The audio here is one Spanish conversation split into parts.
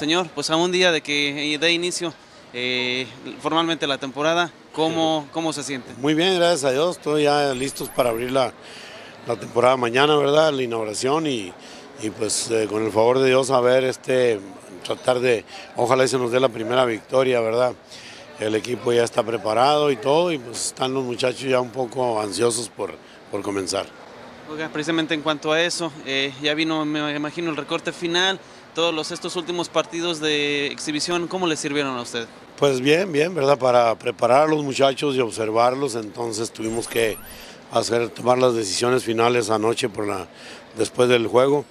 Señor, pues a un día de que dé inicio formalmente la temporada, ¿cómo se siente? Muy bien, gracias a Dios, todos ya listos para abrir la temporada mañana, ¿verdad? La inauguración y pues con el favor de Dios a ver, tratar de, ojalá y se nos dé la primera victoria, ¿verdad? El equipo ya está preparado y todo, y pues están los muchachos ya un poco ansiosos por comenzar. Oiga, precisamente en cuanto a eso, ya vino, me imagino, el recorte final, estos últimos partidos de exhibición, ¿cómo les sirvieron a usted? Pues bien, bien, ¿verdad? Para preparar a los muchachos y observarlos, entonces tuvimos que tomar las decisiones finales anoche después del juego,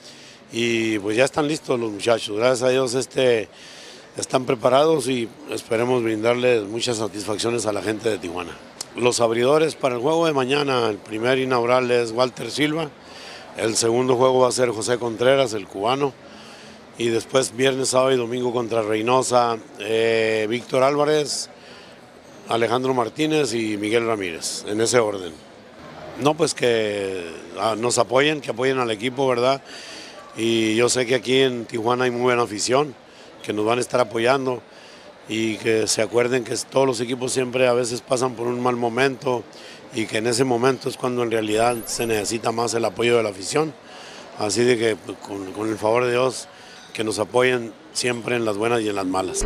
y pues ya están listos los muchachos, gracias a Dios están preparados y esperemos brindarles muchas satisfacciones a la gente de Tijuana. Los abridores para el juego de mañana, el primer inaugural es Walter Silva, el segundo juego va a ser José Contreras, el cubano, y después viernes, sábado y domingo contra Reynosa, Víctor Álvarez, Alejandro Martínez y Miguel Ramírez, en ese orden. No, pues que nos apoyen, que apoyen al equipo, ¿verdad? Y yo sé que aquí en Tijuana hay muy buena afición, que nos van a estar apoyando y que se acuerden que todos los equipos siempre a veces pasan por un mal momento y que en ese momento es cuando en realidad se necesita más el apoyo de la afición. Así de que con el favor de Dios, que nos apoyen siempre en las buenas y en las malas.